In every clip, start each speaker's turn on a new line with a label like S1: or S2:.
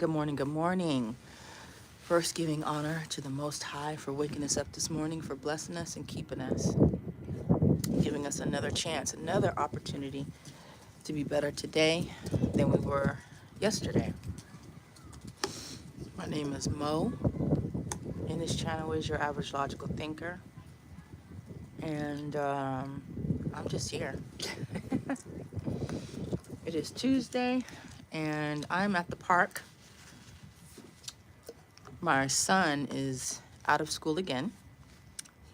S1: Good morning, good morning. First, giving honor to the Most High for waking us up this morning, for blessing us and keeping us, giving us another chance, another opportunity to be better today than we were yesterday. My name is Mo, and this channel is your average logical thinker, and I'm just here. It is Tuesday, and I'm at the park. My son is out of school again.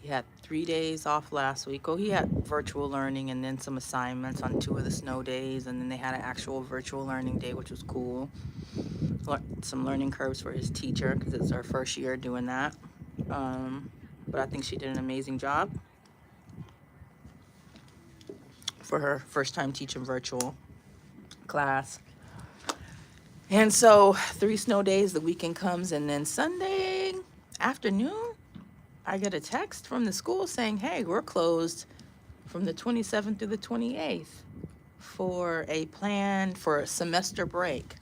S1: He had 3 days off last week. Oh, he had virtual learning and then some assignments on 2 of the snow days. And then they had an actual virtual learning day, which was cool. Some learning curves for his teacher because it's our first year doing that. But I think she did an amazing job for her first time teaching virtual class. And so 3 snow days, the weekend comes, and then Sunday afternoon, I get a text from the school saying, hey, we're closed from the 27th through the 28th for a plan for a semester break.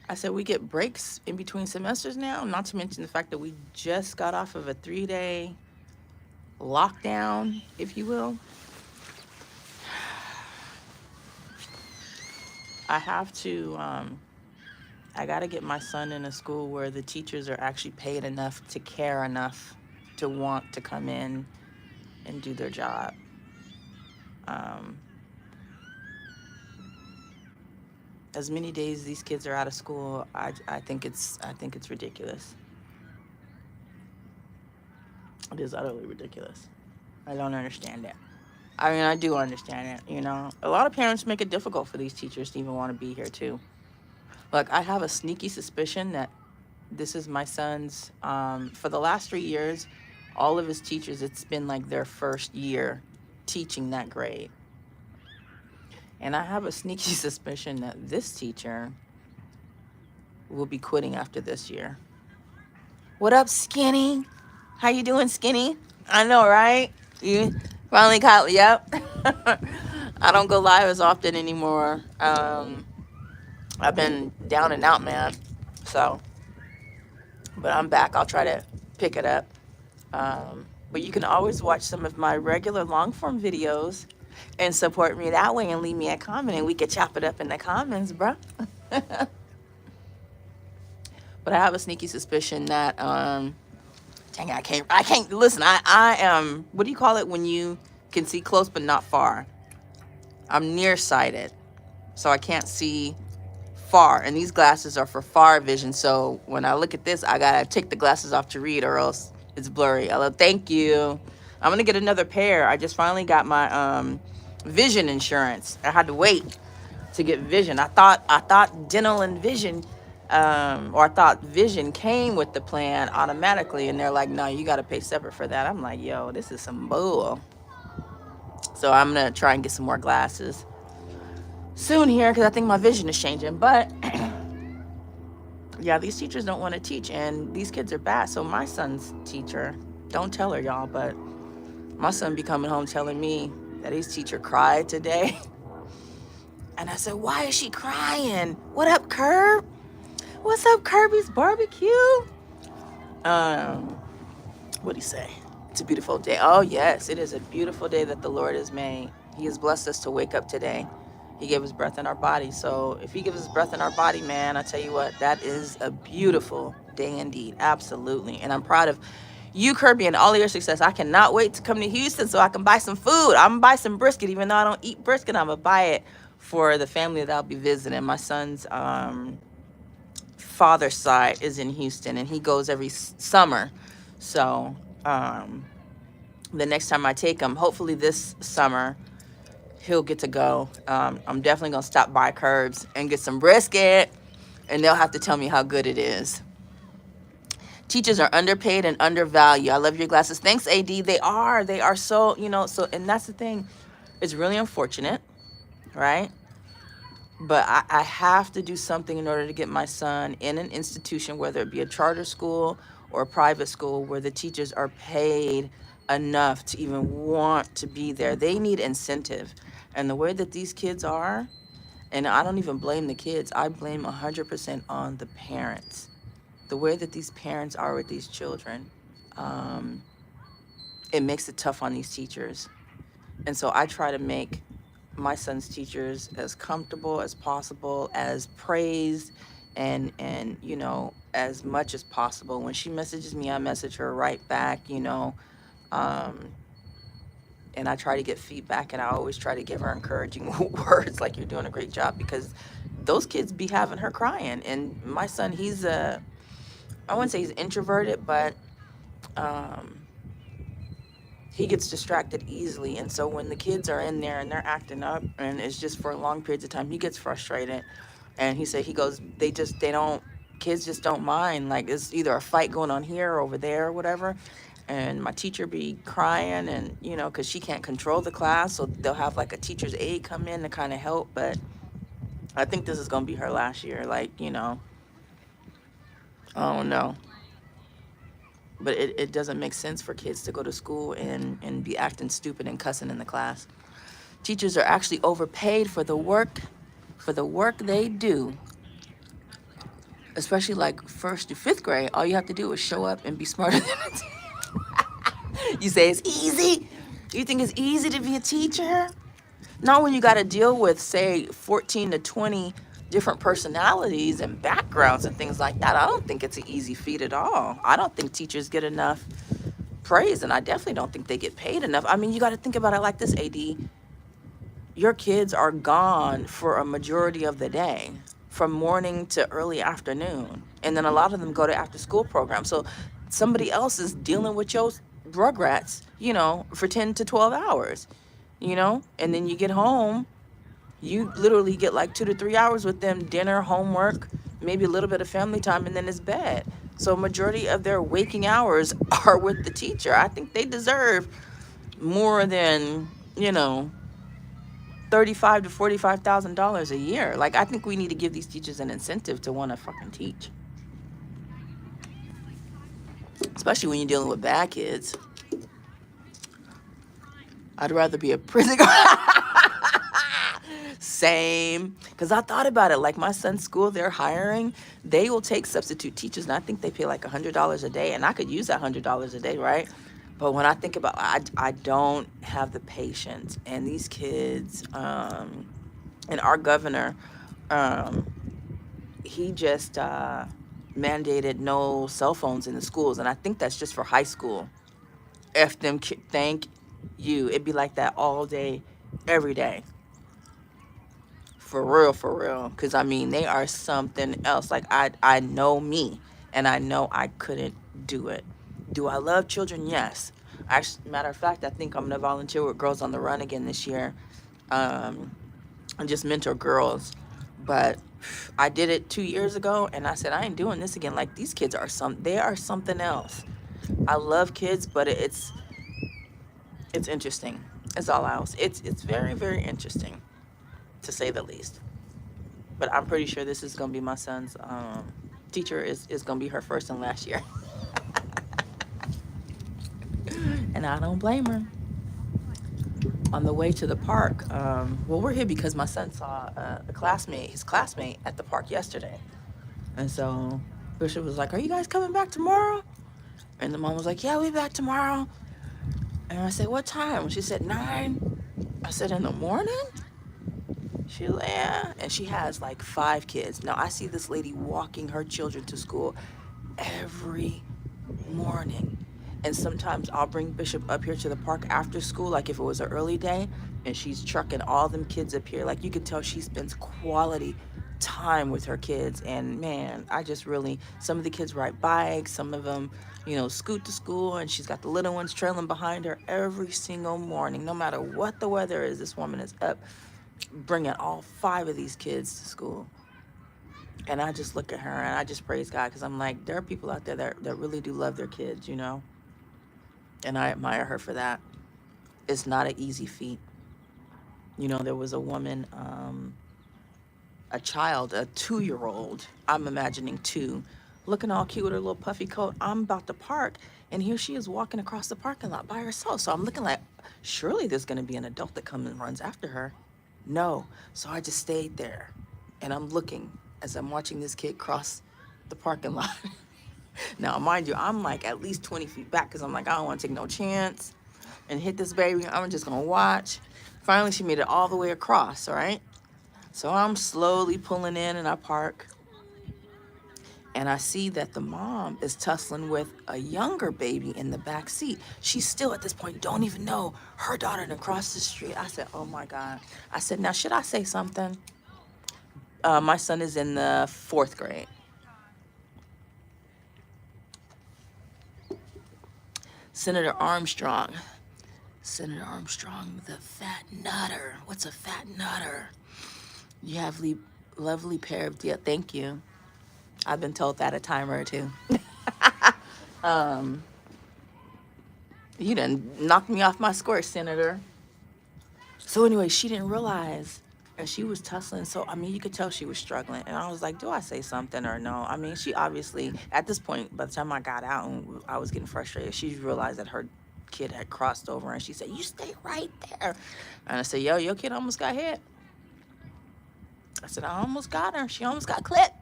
S1: I said, we get breaks in between semesters now, not to mention the fact that we just got off of a 3-day lockdown, if you will. I have to, I got to get my son in a school where the teachers are actually paid enough to care enough to want to come in and do their job. As many days these kids are out of school, I think it's ridiculous. It is utterly ridiculous. I don't understand it. I mean, I do understand it, you know. A lot of parents make it difficult for these teachers to even want to be here too. Like, I have a sneaky suspicion that this is my son's, for the last 3 years, all of his teachers, it's been like their first year teaching that grade. And I have a sneaky suspicion that this teacher will be quitting after this year. What up, Skinny? How you doing, Skinny? I know, right? You finally caught, yep. I don't go live as often anymore. I've been down and out, man. So, but I'm back. I'll try to pick it up. But you can always watch some of my regular long form videos and support me that way and leave me a comment and we could chop it up in the comments, bruh. But I have a sneaky suspicion that, dang, I can't, listen, I am, what do you call it when you can see close but not far? I'm nearsighted, so I can't see far, and these glasses are for far vision, so when I look at this, I gotta take the glasses off to read or else it's blurry. Hello, thank you. I'm gonna get another pair. I just finally got my vision insurance. I had to wait to get vision. I thought dental and vision, or I thought vision came with the plan automatically, and they're like, no, you got to pay separate for that. I'm like, yo, this is some bull. So I'm gonna try and get some more glasses soon here because I think my vision is changing. But yeah, these teachers don't want to teach, and these kids are bad. So my son's teacher, don't tell her, y'all, but my son be coming home telling me that his teacher cried today. And I said, why is she crying? What up, Curb? What's up, Kirby's barbecue? What'd he say? It's a beautiful day. Oh, yes, it is a beautiful day that the Lord has made. He has blessed us to wake up today. He gave us breath in our body. So if he gives us breath in our body, man, I tell you what, that is a beautiful day indeed. Absolutely. And I'm proud of you, Kirby, and all of your success. I cannot wait to come to Houston so I can buy some food. I'm gonna buy some brisket, even though I don't eat brisket. I'm gonna buy it for the family that I'll be visiting. My son's father's side is in Houston, and he goes every summer. So the next time I take him, hopefully this summer, he'll get to go. I'm definitely gonna stop by Curbs and get some brisket, and they'll have to tell me how good it is. Teachers are underpaid and undervalued. I love your glasses. Thanks, AD. They are so, you know, so, and that's the thing. It's really unfortunate, right? But I have to do something in order to get my son in an institution, whether it be a charter school or a private school, where the teachers are paid enough to even want to be there. They need incentive. And the way that these kids are, And I don't even blame the kids. I blame 100% on the parents. The way that these parents are with these children, um, it makes it tough on these teachers. And so I try to make my son's teachers as comfortable as possible, as praised, and as much as possible. When she messages me, I message her right back. Um, and I try to get feedback, and I always try to give her encouraging words like, you're doing a great job, because those kids be having her crying. And my son, I wouldn't say he's introverted, but um, he gets distracted easily. And so when the kids are in there and they're acting up and it's just for long periods of time, he gets frustrated. And he goes, they don't, kids just don't mind. Like, it's either a fight going on here or over there or whatever. And my teacher be crying, and, because she can't control the class. So they'll have like a teacher's aide come in to kind of help. But I think this is going to be her last year. Like, I don't know. But it doesn't make sense for kids to go to school and be acting stupid and cussing in the class. Teachers are actually overpaid for the work they do, especially like first to fifth grade. All you have to do is show up and be smarter than a teacher. You say it's easy? You think it's easy to be a teacher? Not when you got to deal with, say, 14 to 20 different personalities and backgrounds and things like that. I don't think it's an easy feat at all. I don't think teachers get enough praise, and I definitely don't think they get paid enough. I mean, you got to think about it like this, AD. Your kids are gone for a majority of the day, from morning to early afternoon. And then a lot of them go to after school programs. So somebody else is dealing with your rugrats, for 10 to 12 hours, and then you get home, you literally get like 2 to 3 hours with them, dinner, homework, maybe a little bit of family time, and then it's bed. So majority of their waking hours are with the teacher. I think they deserve more than, 35 to $45,000 a year. Like, I think we need to give these teachers an incentive to want to fucking teach, especially when you're dealing with bad kids. I'd rather be a prison guard. Same. Because I thought about it. Like, my son's school, they're hiring, they will take substitute teachers, and I think they pay like $100 a day, and I could use that $100 a day, right? But when I think about, I don't have the patience. And these kids, and our governor, um, he just mandated no cell phones in the schools, and I think that's just for high school. F them, thank you. It'd be like that all day, every day. For real, for real. Because, I mean, they are something else. Like, I know me, and I know I couldn't do it. Do I love children? Yes. Actually, matter of fact, I think I'm going to volunteer with Girls on the Run again this year, and just mentor girls. But I did it 2 years ago, and I said, I ain't doing this again. Like, these kids they are something else. I love kids, but it's interesting. It's all else. It's very, very interesting, to say the least. But I'm pretty sure this is gonna be my son's teacher is gonna be her first and last year. And I don't blame her. On the way to the park, well, we're here because my son saw his classmate at the park yesterday. And so Bishop was like, are you guys coming back tomorrow? And the mom was like, yeah, we back tomorrow. And I said, what time? She said 9. I said, in the morning? She was like, yeah. And she has like 5 kids. Now, I see this lady walking her children to school every morning. And sometimes I'll bring Bishop up here to the park after school, like if it was an early day, and she's trucking all them kids up here. Like, you can tell she spends quality time with her kids. And man, I just really, some of the kids ride bikes, some of them, scoot to school, and she's got the little ones trailing behind her every single morning. No matter what the weather is, this woman is up bringing all 5 of these kids to school. And I just look at her and I just praise God, because I'm like, there are people out there that really do love their kids, and I admire her for that. It's not an easy feat. There was a woman, a child, a 2-year-old, I'm imagining 2, looking all cute with her little puffy coat. I'm about to park, and here she is walking across the parking lot by herself. So I'm looking like, surely there's going to be an adult that comes and runs after her. No. So I just stayed there. And I'm looking as I'm watching this kid cross the parking lot. Now, mind you, I'm like at least 20 feet back because I'm like, I don't want to take no chance and hit this baby. I'm just going to watch. Finally, she made it all the way across, all right? So I'm slowly pulling in and I park. And I see that the mom is tussling with a younger baby in the back seat. She still at this point don't even know her daughter to cross the street. I said, oh my God. I said, now should I say something? My son is in the 4th grade. Senator Armstrong. Senator Armstrong, the fat nutter. What's a fat nutter? You have lovely pair of dear. Thank you. I've been told that a time or two. You done knocked me off my square, Senator. So anyway, she didn't realize and she was tussling. So, I mean, you could tell she was struggling. And I was like, do I say something or no? I mean, she obviously, at this point, by the time I got out and I was getting frustrated, she realized that her kid had crossed over and she said, you stay right there. And I said, yo, your kid almost got hit. I said, I almost got her. She almost got clipped.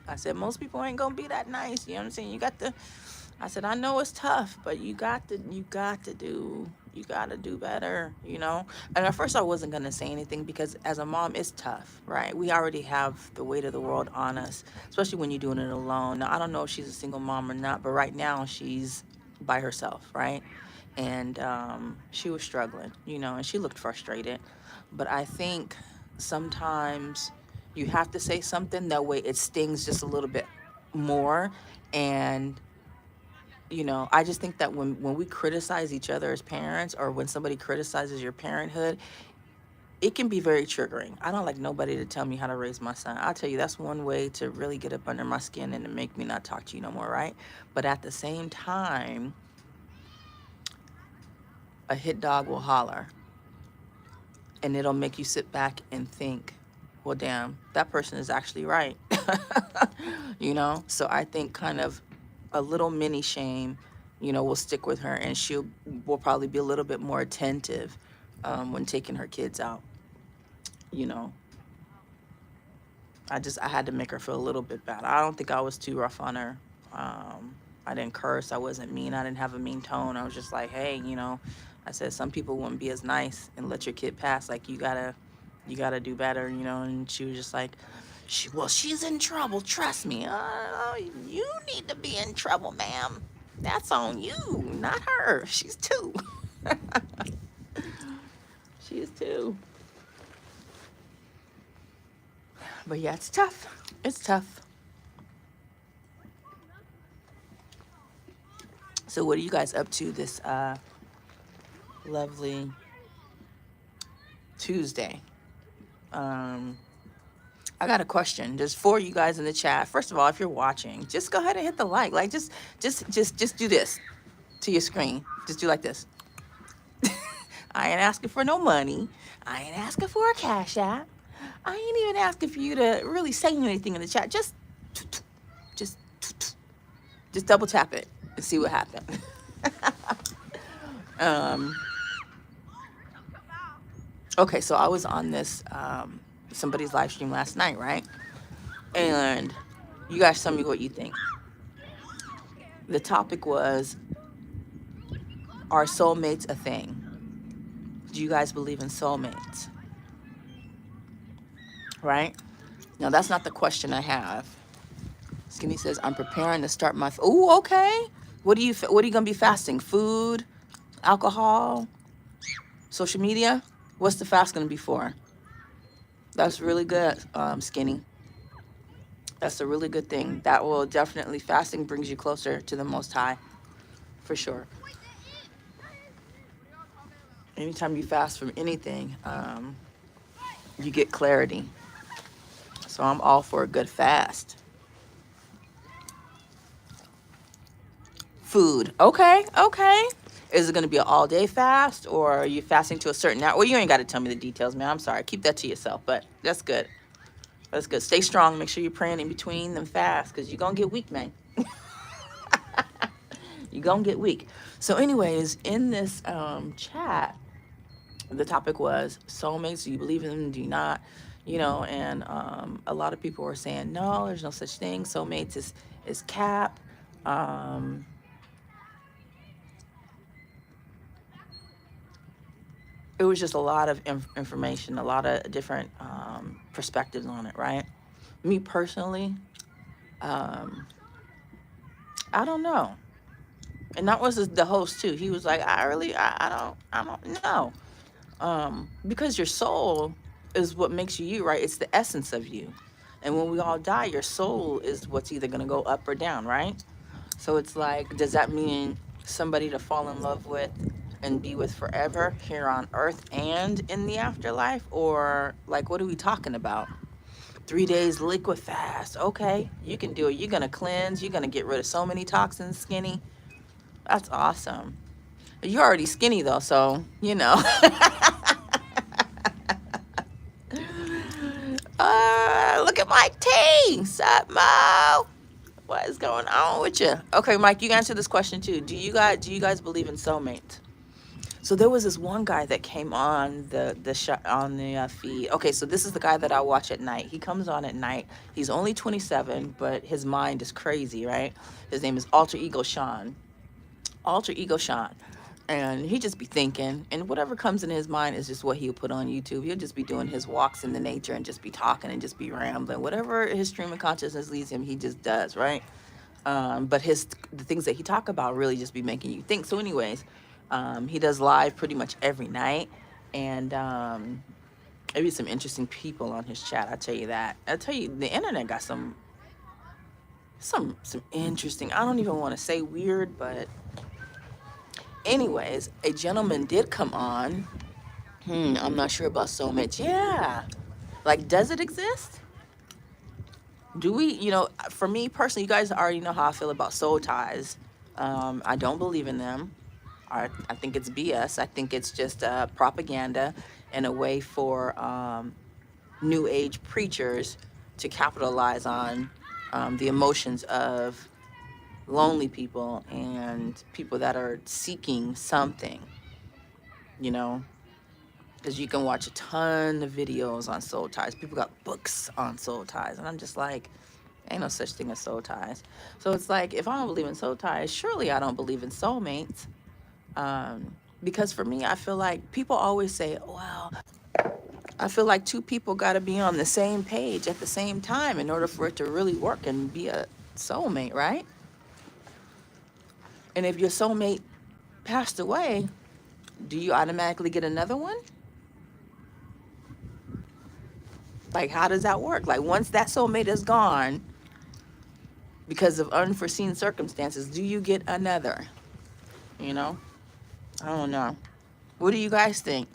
S1: I said, most people ain't gonna be that nice. You know what I'm saying? I said, I know it's tough, but you got to do better, you know? And at first I wasn't gonna say anything because as a mom, it's tough, right? We already have the weight of the world on us, especially when you're doing it alone. Now, I don't know if she's a single mom or not, but right now she's by herself, right? And she was struggling, you know, and she looked frustrated. But I think sometimes you have to say something, that way it stings just a little bit more. And you know, I just think that when we criticize each other as parents, or when somebody criticizes your parenthood, it can be very triggering. I don't like nobody to tell me how to raise my son. I'll tell you, that's one way to really get up under my skin and to make me not talk to you no more, right? But at the same time, a hit dog will holler, and it'll make you sit back and think, well, damn, that person is actually right. You know? So I think kind of a little mini shame, you know, will stick with her, and will probably be a little bit more attentive when taking her kids out. You know, I had to make her feel a little bit bad. I don't think I was too rough on her. I didn't curse. I wasn't mean. I didn't have a mean tone. I was just like, hey, you know, I said some people wouldn't be as nice and let your kid pass. Like, you gotta do better, you know. And she was just like, she's in trouble. Trust me. You need to be in trouble, ma'am. That's on you, not her. She's 2. She is 2. But yeah, it's tough. It's tough. So what are you guys up to this lovely Tuesday? I got a question. There's 4 of you guys in the chat. First of all, if you're watching, just go ahead and hit the like. Like, just do this to your screen. Just do like this. I ain't asking for no money. I ain't asking for a cash app. I ain't even asking for you to really say anything in the chat. Just double tap it and see what happens. Okay, so I was on this somebody's live stream last night, right? And you guys tell me what you think. The topic was, are soulmates a thing? Do you guys believe in soulmates? Right? Now, that's not the question I have. Skinny says, I'm preparing to start my... Oh, okay. What are you going to be fasting? Food? Alcohol? Social media? What's the fast going to be for? That's really good, Skinny. That's a really good thing. That will definitely... Fasting brings you closer to the Most High. For sure. Anytime you fast from anything, you get clarity. So I'm all for a good fast. Food. Okay. Is it going to be an all-day fast, or are you fasting to a certain hour? Well, you ain't got to tell me the details, man. I'm sorry. Keep that to yourself, but that's good. That's good. Stay strong. Make sure you're praying in between them fasts, because you're going to get weak, man. You're going to get weak. So anyways, in this chat, The topic was soulmates. Do you believe in them? Do you not? You know, and a lot of people were saying no, there's no such thing. Soulmates is cap. Um, it was just a lot of information, a lot of different perspectives on it, right? Me personally, um, I don't know. And that was the host too. He was like, I don't know. Because your soul is what makes you, right? It's the essence of you. And when we all die, your soul is what's either going to go up or down, right? So it's like, does that mean somebody to fall in love with and be with forever here on earth and in the afterlife? Or like, what are we talking about? 3 days liquid fast. Okay, you can do it. You're going to cleanse. You're going to get rid of so many toxins, skinny. That's awesome. You're already skinny though, so, you know. Look at Mike T. Sup, Mo? What is going on with you? Okay, Mike, you answer this question too. Do you guys believe in soulmates? So there was this one guy that came on the feed. Okay, so this is the guy that I watch at night. He comes on at night. He's only 27, but his mind is crazy, right? His name is Alter Ego Sean. Alter Ego Sean. And he just be thinking, and whatever comes in his mind is just what he'll put on YouTube. He'll just be doing his walks in the nature and just be talking and just be rambling. Whatever his stream of consciousness leads him, he just does, right? But the things that he talk about really just be making you think. So, anyways, he does live pretty much every night, and maybe some interesting people on his chat. I tell you that. I tell you, the internet got some interesting. I don't even want to say weird, but anyways, a gentleman did come on. I'm not sure about soulmates. Yeah. Like, does it exist? Do we, for me personally, you guys already know how I feel about soul ties. I don't believe in them. I think it's BS. I think it's just propaganda and a way for new age preachers to capitalize on the emotions of lonely people and people that are seeking something, you know, because you can watch a ton of videos on soul ties. People got books on soul ties, and I'm just like, ain't no such thing as soul ties. So it's like, if I don't believe in soul ties, surely I don't believe in soulmates. Because for me, I feel like people always say, well, I feel like two people got to be on the same page at the same time in order for it to really work and be a soulmate, right? And if your soulmate passed away, do you automatically get another one? Like, how does that work? Like, once that soulmate is gone because of unforeseen circumstances, do you get another? You know? I don't know. What do you guys think?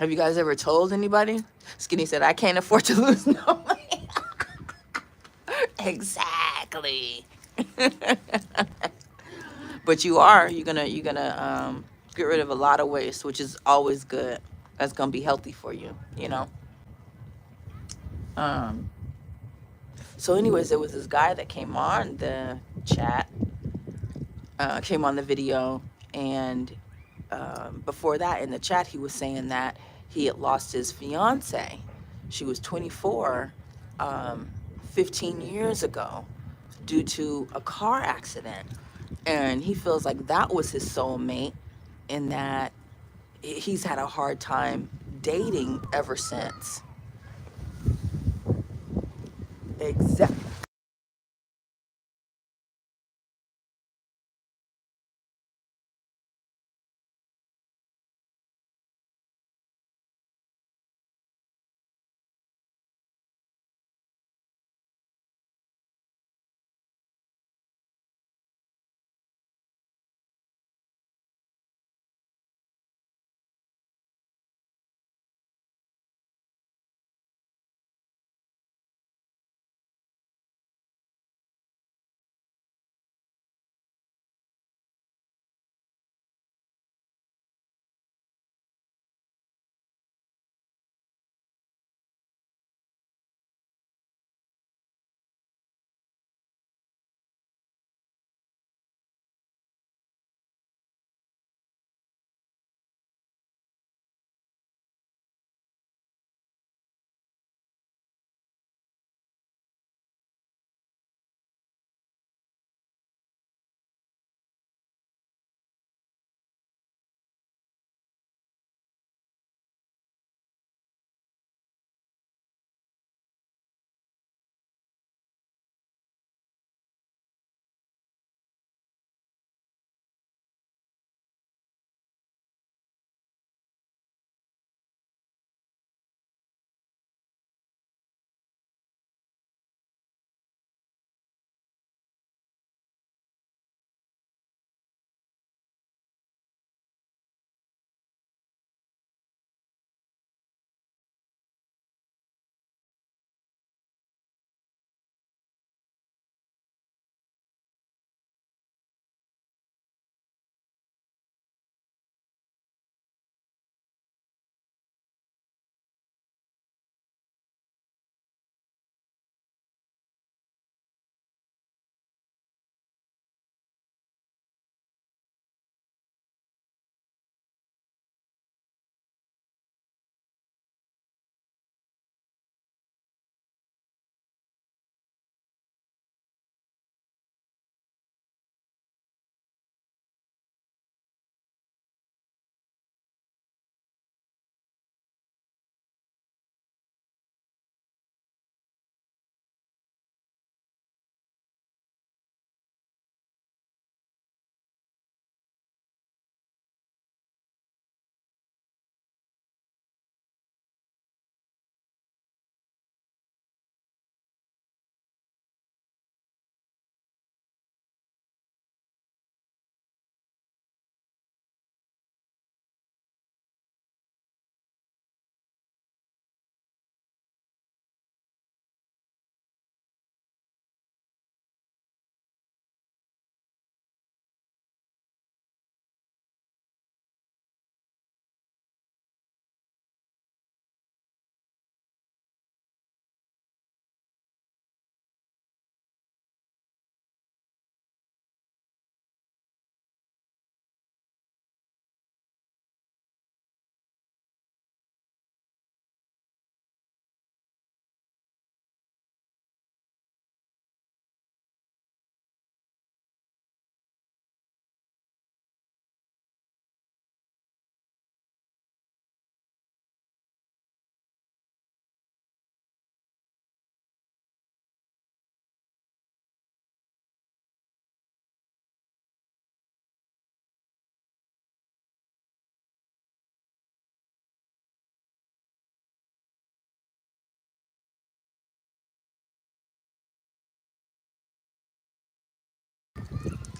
S1: Have you guys ever told anybody? Skinny said, I can't afford to lose no money. Exactly. But you're gonna get rid of a lot of waste, which is always good. That's gonna be healthy for you, you know. Um, so anyways, there was this guy that came on the chat, came on the video, and before that in the chat he was saying that he had lost his fiance. She was 24, um, 15 years ago, due to a car accident, and he feels like that was his soulmate, in that he's had a hard time dating ever since. Exactly.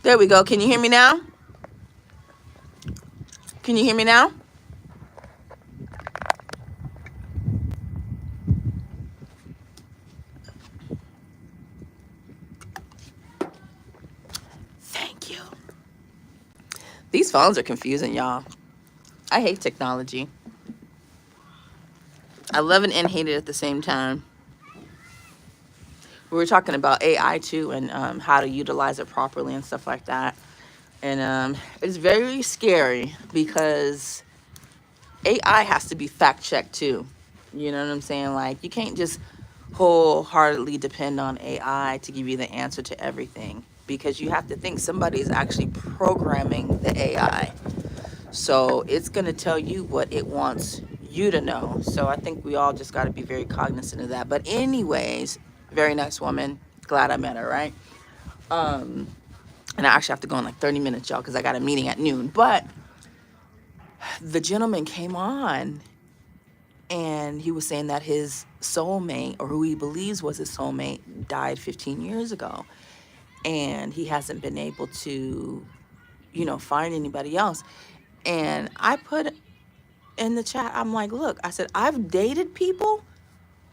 S1: There we go. Can you hear me now? Can you hear me now? Thank you. These phones are confusing, y'all. I hate technology. I love it and hate it at the same time. We were talking about AI too, and how to utilize it properly and stuff like that. And it's very scary because AI has to be fact checked too. You know what I'm saying? Like, you can't just wholeheartedly depend on AI to give you the answer to everything, because you have to think somebody is actually programming the AI. So it's going to tell you what it wants you to know. So I think we all just got to be very cognizant of that. But anyways, very nice woman. Glad I met her, right? And I actually have to go in like 30 minutes, y'all, because I got a meeting at noon. But the gentleman came on and he was saying that his soulmate, or who he believes was his soulmate, died 15 years ago. And he hasn't been able to, find anybody else. And I put in the chat, I'm like, look, I said, I've dated people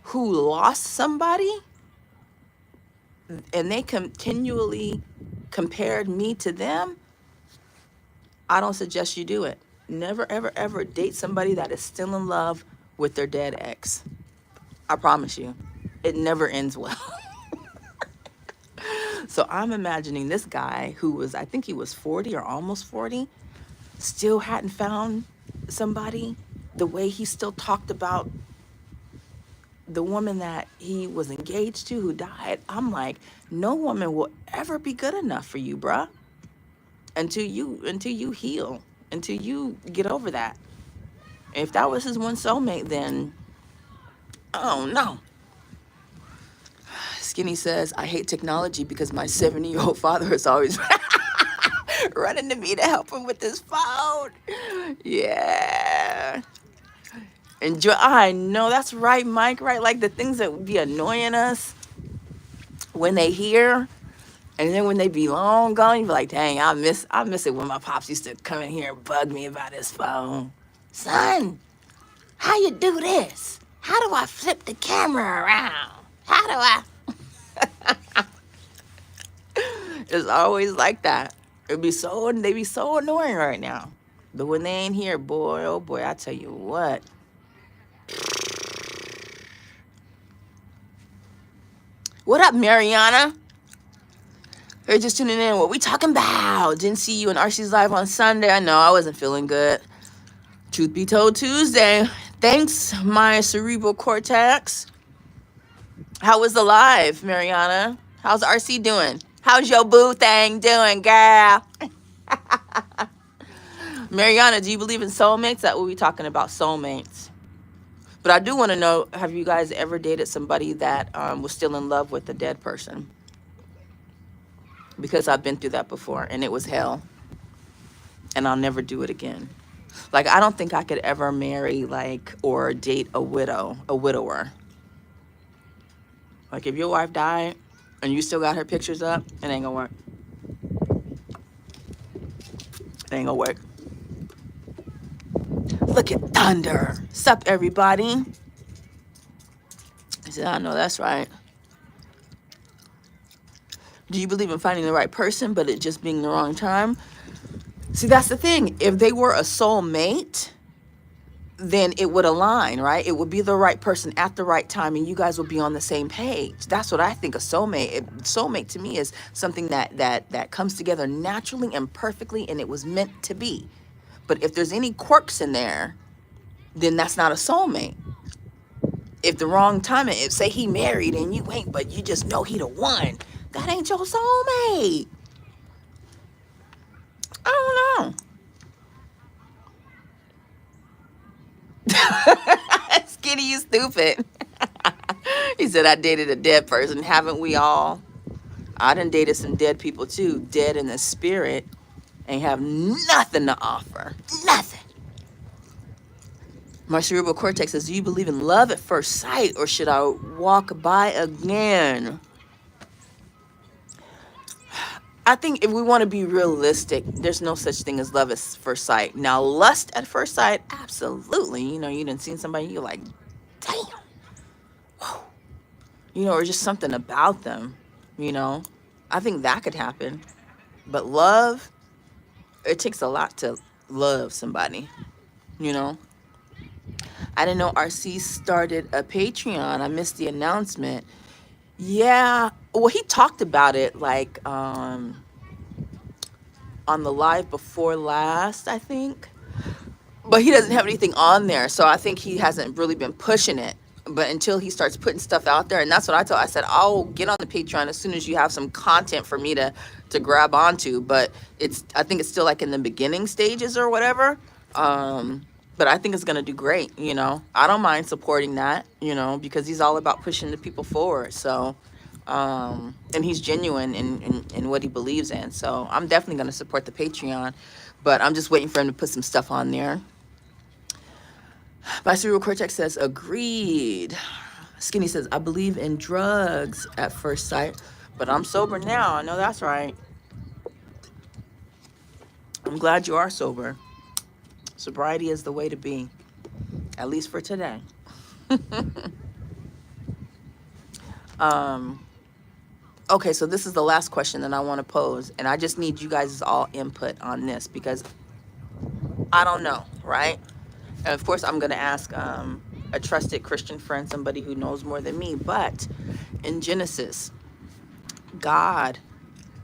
S1: who lost somebody and they continually compared me to them. I don't suggest you do it. Never, ever, ever date somebody that is still in love with their dead ex. I promise you, it never ends well. So I'm imagining this guy who was, I think he was 40 or almost 40, still hadn't found somebody. The way he still talked about the woman that he was engaged to who died, I'm like, no woman will ever be good enough for you, bruh, until you heal, until you get over that. If that was his one soulmate, then oh no. Skinny says, I hate technology because my 70-year-old father is always running to me to help him with his phone. Yeah. Enjoy. I know, that's right, Mike, right? Like the things that would be annoying us when they hear, and then when they be long gone, you be like, dang, I miss it when my pops used to come in here and bug me about his phone. Son, how you do this? How do I flip the camera around? How do I? It's always like that. They be so annoying right now. But when they ain't here, boy, oh boy, I tell you what. What up, Mariana? You're just tuning in. What we talking about? Didn't see you in RC's live on Sunday. I know I wasn't feeling good. Truth be told, Tuesday. Thanks, my cerebral cortex. How was the live, Mariana? How's RC doing? How's your boo thing doing, girl? Mariana, do you believe in soulmates? That what we talking about, soulmates. But I do want to know, have you guys ever dated somebody that was still in love with a dead person? Because I've been through that before, and it was hell. And I'll never do it again. Like, I don't think I could ever marry, like, or date a widower. Like, if your wife died and you still got her pictures up, it ain't gonna work. It ain't gonna work. Look at thunder. Sup, everybody? I said, I know that's right. Do you believe in finding the right person, but it just being the wrong time? See, that's the thing. If they were a soulmate, then it would align, right? It would be the right person at the right time, and you guys would be on the same page. That's what I think a soulmate. Soulmate to me is something that comes together naturally and perfectly, and it was meant to be. But if there's any quirks in there, then that's not a soulmate. If the wrong time, if say he married and you ain't, but you just know he the one, that ain't your soulmate. I don't know. Skinny, you stupid. He said, I dated a dead person. Haven't we all? I done dated some dead people too, dead in the spirit, and have nothing to offer. Nothing. My cerebral cortex says, do you believe in love at first sight, or should I walk by again? I think if we want to be realistic, there's no such thing as love at first sight. Now, lust at first sight, absolutely. You know, you done seen somebody, you're like, damn, whoa. You know, or just something about them, you know. I think that could happen. But love, it takes a lot to love somebody, you know. I didn't know RC started a Patreon. I missed the announcement. Yeah, well, he talked about it like on the live before last, I think. But he doesn't have anything on there, so I think he hasn't really been pushing it. But until he starts putting stuff out there, and that's what I told. I said I'll get on the Patreon as soon as you have some content for me to grab onto. But I think it's still like in the beginning stages or whatever. But I think it's gonna do great. You know, I don't mind supporting that. You know, because he's all about pushing the people forward. So, and he's genuine in what he believes in. So I'm definitely gonna support the Patreon. But I'm just waiting for him to put some stuff on there. My cerebral cortex says, agreed. Skinny says, I believe in drugs at first sight, but I'm sober now. I know that's right. I'm glad you are sober. Sobriety is the way to be, at least for today. Okay, so this is the last question that I want to pose, and I just need you guys' all input on this because I don't know, right? And of course, I'm going to ask a trusted Christian friend, somebody who knows more than me. But in Genesis, God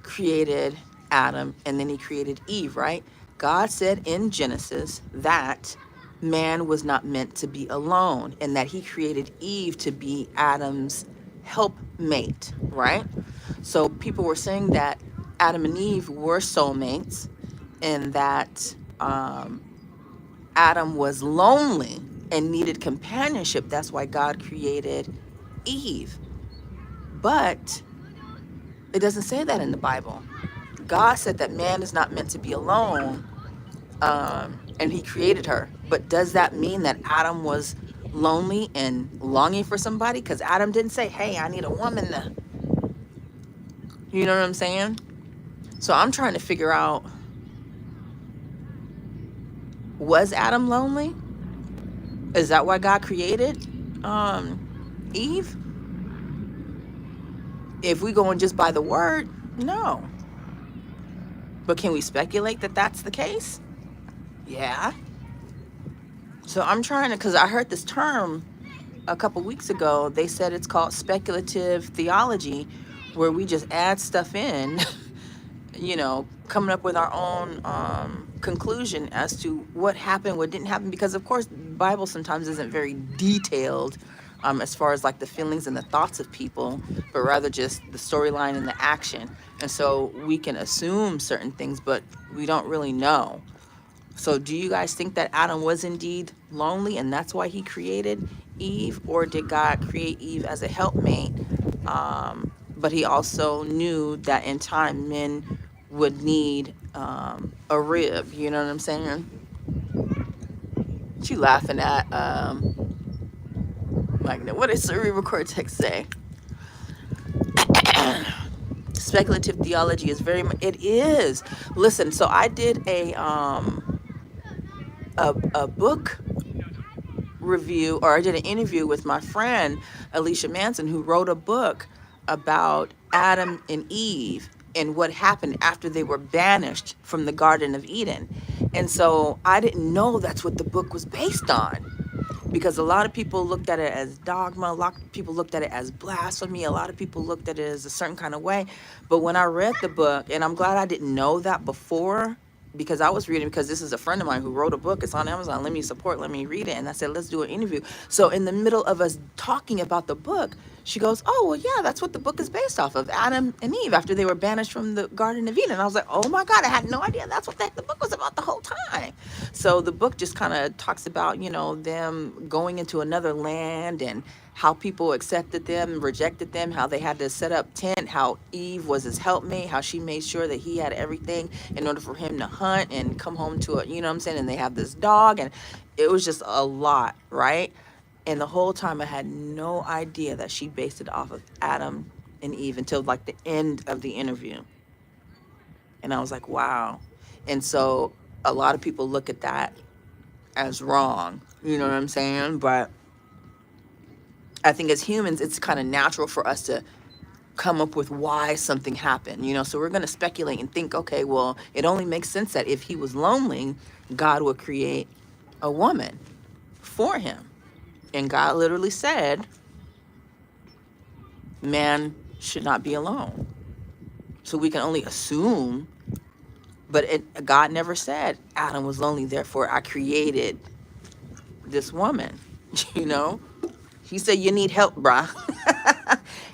S1: created Adam and then he created Eve, right? God said in Genesis that man was not meant to be alone and that he created Eve to be Adam's helpmate, right? So people were saying that Adam and Eve were soulmates and that Adam was lonely and needed companionship. That's why God created Eve. But it doesn't say that in the Bible. God said that man is not meant to be alone, and he created her. But does that mean that Adam was lonely and longing for somebody? Because Adam didn't say, hey, I need a woman to, you know what I'm saying? So I'm trying to figure out, was Adam lonely? Is that why God created Eve? If we go and just by the word, no. But can we speculate that that's the case? Yeah. So I'm trying to, because I heard this term a couple weeks ago. They said it's called speculative theology, where we just add stuff in, you know, coming up with our own conclusion as to what happened, what didn't happen. Because, of course, the Bible sometimes isn't very detailed as far as like the feelings and the thoughts of people, but rather just the storyline and the action. And so we can assume certain things, but we don't really know. So do you guys think that Adam was indeed lonely and that's why he created Eve? Or did God create Eve as a helpmate? But he also knew that in time men would need a rib. You know what I'm saying? What you laughing at? What does cerebral cortex say? Speculative theology is it is. Listen, so I did a book review, or I did an interview with my friend Alicia Manson, who wrote a book about Adam and Eve and what happened after they were banished from the Garden of Eden. And so I didn't know that's what the book was based on, because a lot of people looked at it as dogma, a lot of people looked at it as blasphemy, a lot of people looked at it as a certain kind of way. But when I read the book, and I'm glad I didn't know that before, because I was reading, because this is a friend of mine who wrote a book. It's on Amazon. Let me read it. And I said, let's do an interview. So in the middle of us talking about the book, she goes, oh, well, yeah, that's what the book is based off of, Adam and Eve, after they were banished from the Garden of Eden. And I was like, oh my God, I had no idea that's what the book was about the whole time. So the book just kind of talks about, you know, them going into another land and how people accepted them, rejected them, how they had to set up tent, how Eve was his helpmate, how she made sure that he had everything in order for him to hunt and come home to a, you know what I'm saying? And they have this dog, and it was just a lot, right? And the whole time I had no idea that she based it off of Adam and Eve until like the end of the interview. And I was like, wow. And so a lot of people look at that as wrong. You know what I'm saying? But I think as humans, it's kind of natural for us to come up with why something happened, so we're going to speculate and think, okay, well, it only makes sense that if he was lonely, God would create a woman for him. And God literally said, man should not be alone. So we can only assume, but God never said Adam was lonely, therefore I created this woman. He said, you need help, bruh.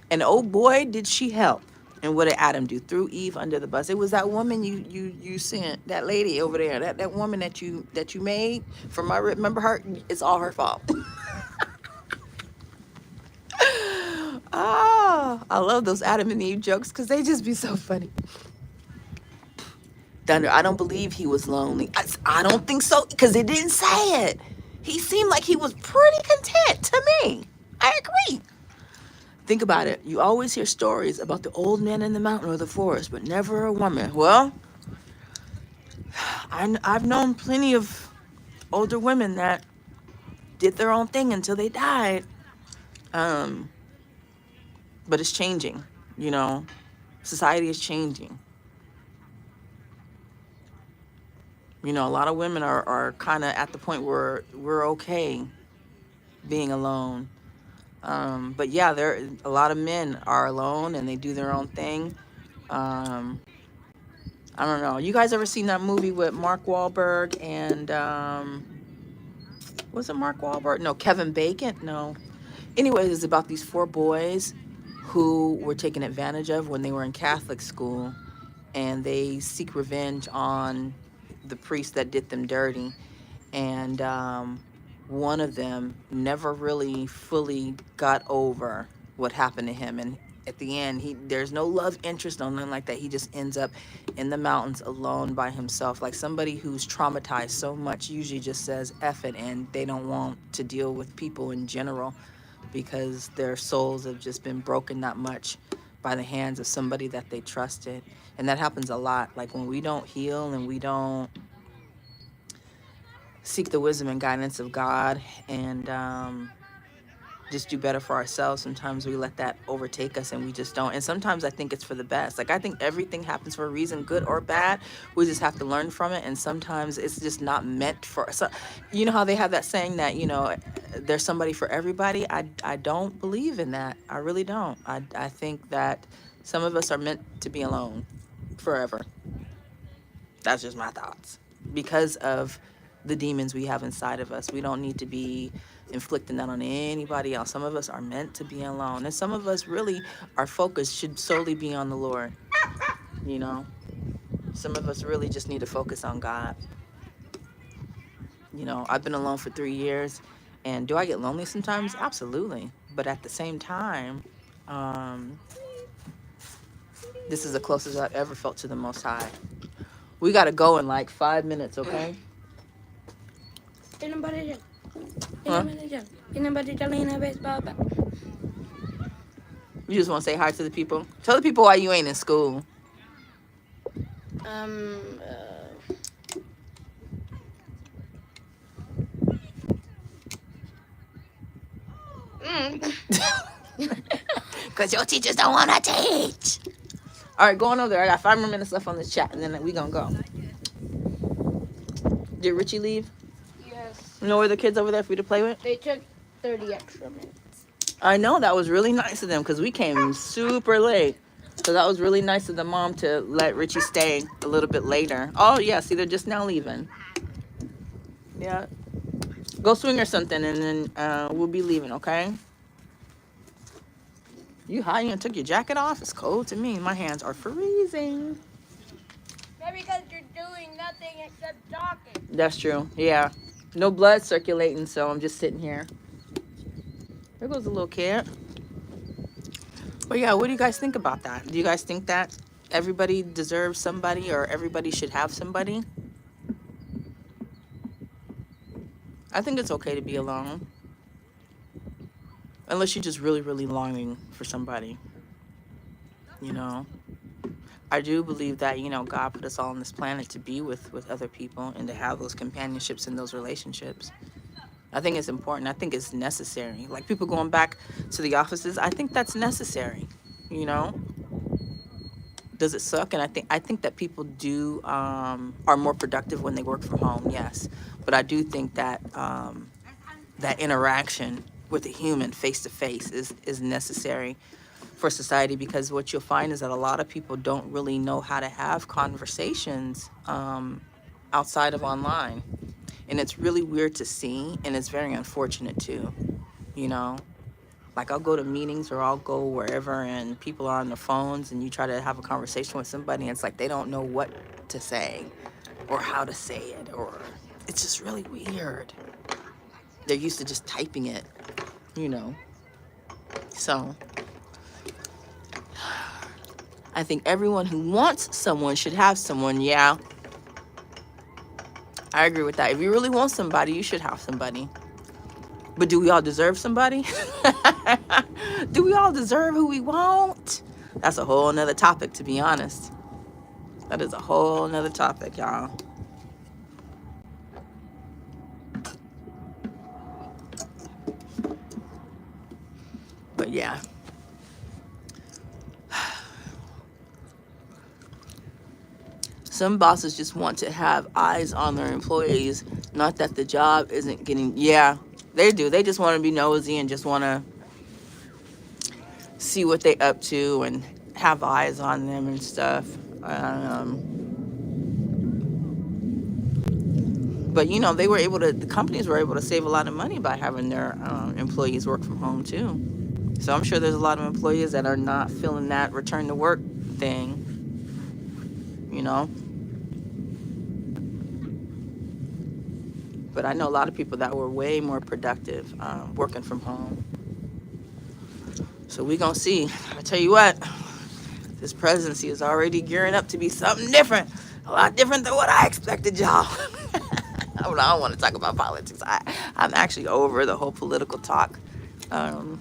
S1: And oh boy, did she help. And what did Adam do? Threw Eve under the bus. It was that woman you sent, that lady over there, that woman that you made from my, remember her? It's all her fault. Ah, I love those Adam and Eve jokes because they just be so funny. Thunder, I don't believe he was lonely. I don't think so, because it didn't say it. He seemed like he was pretty content to me. I agree. Think about it. You always hear stories about the old man in the mountain or the forest, but never a woman. Well, I've known plenty of older women that did their own thing until they died. But it's changing, Society is changing. A lot of women are kind of at the point where we're okay being alone. But yeah, a lot of men are alone and they do their own thing. I don't know. You guys ever seen that movie with Mark Wahlberg and was it Mark Wahlberg? No, Kevin Bacon? No. Anyways, it's about these 4 boys who were taken advantage of when they were in Catholic school, and they seek revenge on the priest that did them dirty. And one of them never really fully got over what happened to him, and at the end there's no love interest, or nothing like that. He just ends up in the mountains alone by himself. Like somebody who's traumatized so much usually just says F it, and they don't want to deal with people in general because their souls have just been broken that much by the hands of somebody that they trusted. And that happens a lot. Like when we don't heal and we don't seek the wisdom and guidance of God and just do better for ourselves, sometimes we let that overtake us and we just don't. And sometimes I think it's for the best. Like I think everything happens for a reason, good or bad. We just have to learn from it. And sometimes it's just not meant for. So you know how they have that saying that there's somebody for everybody. I don't believe in that. I really don't. I think that some of us are meant to be alone forever. That's just my thoughts. Because of the demons we have inside of us, we don't need to be inflicting that on anybody else. Some of us are meant to be alone, and some of us really, our focus should solely be on the Lord. Some of us really just need to focus on God. I've been alone for 3 years, and do I get lonely sometimes? Absolutely. But at the same time, this is the closest I've ever felt to the Most High. We got to go in like 5 minutes, okay? Huh? You just want to say hi to the people? Tell the people why you ain't in school. Because your teachers don't want to teach. All right, go on over there. I got 5 more minutes left on this chat, and then we going to go. Did Richie leave?
S2: Yes.
S1: No other kids over there for you to play with?
S2: They took 30 extra minutes.
S1: I know, that was really nice of them because we came super late. So that was really nice of the mom to let Richie stay a little bit later. Oh, yeah, see, they're just now leaving. Yeah. Go swing or something, and then we'll be leaving, okay? You hot? You took your jacket off? It's cold to me. My hands are freezing.
S2: Maybe because you're doing nothing except talking.
S1: That's true. Yeah. No blood circulating, so I'm just sitting here. There goes a little kid. But yeah, what do you guys think about that? Do you guys think that everybody deserves somebody, or everybody should have somebody? I think it's okay to be alone. Unless you're just really, really longing for somebody. I do believe that, you know, God put us all on this planet to be with other people and to have those companionships and those relationships. I think it's important. I think it's necessary. Like people going back to the offices, I think that's necessary. You know, does it suck? And I think that people do are more productive when they work from home. Yes, but I do think that that interaction with a human face to face is necessary for society, because what you'll find is that a lot of people don't really know how to have conversations outside of online, and it's really weird to see, and it's very unfortunate too. You know, like I'll go to meetings or I'll go wherever and people are on their phones and you try to have a conversation with somebody and it's like they don't know what to say or how to say it, or it's just really weird. They're used to just typing it, you know. So I think everyone who wants someone should have someone. Yeah, I agree with that. If you really want somebody, you should have somebody. But do we all deserve somebody? Do we all deserve who we want? That's a whole nother topic, to be honest. That is a whole nother topic, y'all. But yeah. Some bosses just want to have eyes on their employees, not that the job isn't getting, yeah, they do. They just want to be nosy and just want to see what they up to and have eyes on them and stuff. But you know, the companies were able to save a lot of money by having their employees work from home too. So I'm sure there's a lot of employees that are not feeling that return to work thing, you know. But I know a lot of people that were way more productive working from home. So we gonna see. I tell you what, this presidency is already gearing up to be something different, a lot different than what I expected, y'all. I don't want to talk about politics. I'm actually over the whole political talk for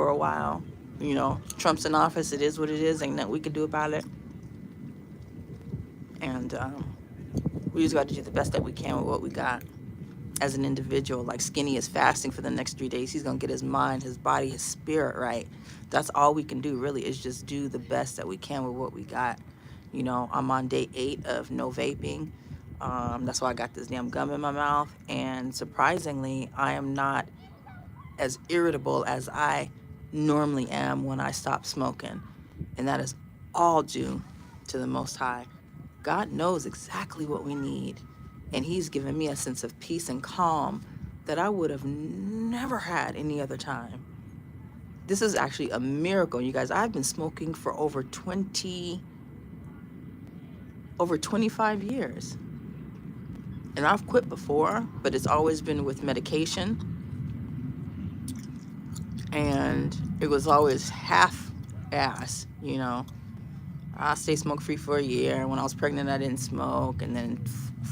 S1: a while. You know, Trump's in office. It is what it is. Ain't nothing we can do about it. And we just got to do the best that we can with what we got as an individual. Like Skinny is fasting for the next 3 days. He's going to get his mind, his body, his spirit right. That's all we can do, really, is just do the best that we can with what we got. You know, I'm on day 8 of no vaping. That's why I got this damn gum in my mouth. And surprisingly, I am not as irritable as I normally am when I stop smoking. And that is all due to the Most High. God knows exactly what we need. And he's given me a sense of peace and calm that I would have never had any other time. This is actually a miracle, you guys. I've been smoking for over 25 years. And I've quit before, but it's always been with medication. And it was always half-ass, you know. I stayed smoke-free for a year. When I was pregnant, I didn't smoke. And then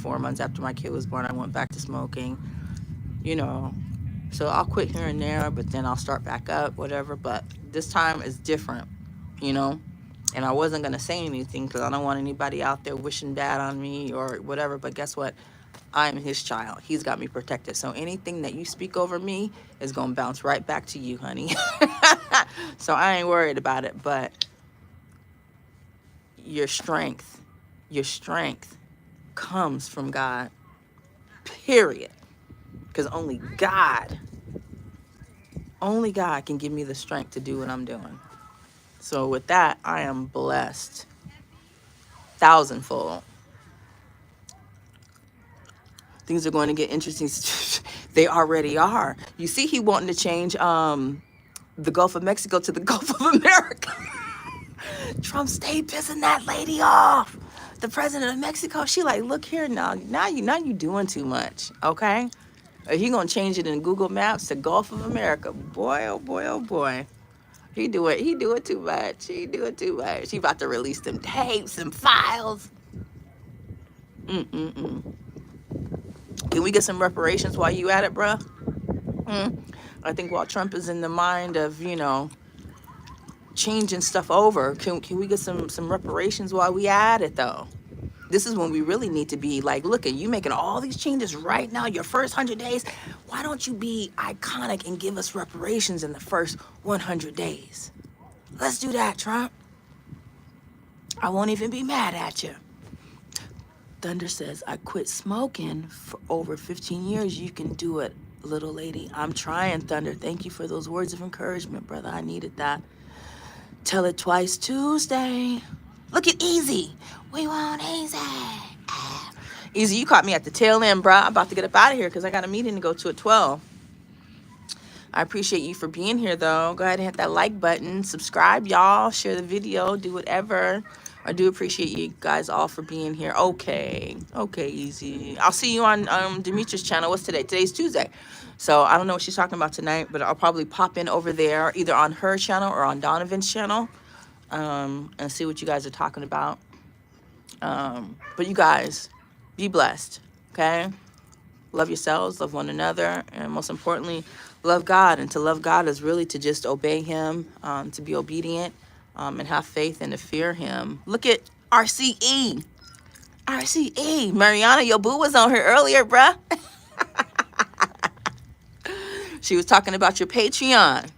S1: 4 months after my kid was born, I went back to smoking, you know. So I'll quit here and there, but then I'll start back up, whatever. But this time is different, you know. And I wasn't going to say anything because I don't want anybody out there wishing bad on me or whatever. But guess what? I'm his child. He's got me protected. So anything that you speak over me is going to bounce right back to you, honey. So I ain't worried about it. But your strength comes from God, period. Because only God can give me the strength to do what I'm doing. So with that, I am blessed thousandfold. Things are going to get interesting. They already are. You see, he wanting to change the Gulf of Mexico to the Gulf of America. Trump stayed pissing that lady off. The president of Mexico, she like, look here now you doing too much, okay? He gonna change it in Google Maps to Gulf of America. Boy, oh boy, oh boy. He do it too much. He about to release them tapes and files. Can we get some reparations while you at it, bruh? I think while Trump is in the mind of, you know, changing stuff over. Can we get some reparations while we at it though? This is when we really need to be like, look at you making all these changes right now, your first 100 days. Why don't you be iconic and give us reparations in the first 100 days? Let's do that, Trump. I won't even be mad at you. Thunder says, I quit smoking for over 15 years. You can do it, little lady. I'm trying, Thunder. Thank you for those words of encouragement, brother. I needed that. Tell it twice Tuesday. Look at Easy. We want Easy. Easy, you caught me at the tail end, bruh. I'm about to get up out of here because I got a meeting to go to at 12. I appreciate you for being here, though. Go ahead and hit that like button. Subscribe, y'all. Share the video. Do whatever. I do appreciate you guys all for being here. Okay. Okay, Easy. I'll see you on Demetria's channel. What's today? Today's Tuesday. So I don't know what she's talking about tonight, but I'll probably pop in over there, either on her channel or on Donovan's channel, and see what you guys are talking about. But you guys, be blessed, okay? Love yourselves, love one another, and most importantly, love God. And to love God is really to just obey him, to be obedient, and have faith and to fear him. Look at RCE. RCE. Mariana, your boo was on here earlier, bruh. She was talking about your Patreon.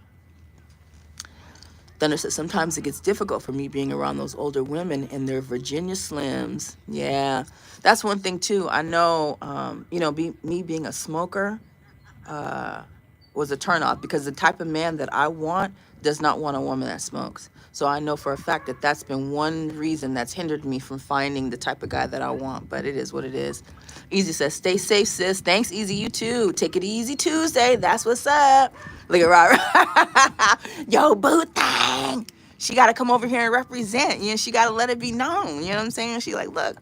S1: Thunder said, sometimes it gets difficult for me being around those older women and their Virginia Slims. Yeah, that's one thing too. I know, me being a smoker was a turnoff because the type of man that I want does not want a woman that smokes. So I know for a fact that that's been one reason that's hindered me from finding the type of guy that I want. But it is what it is. Easy says, stay safe, sis. Thanks, Easy. You too. Take it easy Tuesday. That's what's up. Look at Robert. Yo, boo thing. She got to come over here and represent. You know, she got to let it be known. You know what I'm saying? She like, look,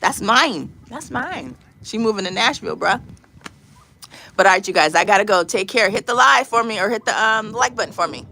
S1: that's mine. That's mine. She moving to Nashville, bruh. But all right, you guys, I got to go. Take care. Hit the like for me or hit the like button for me.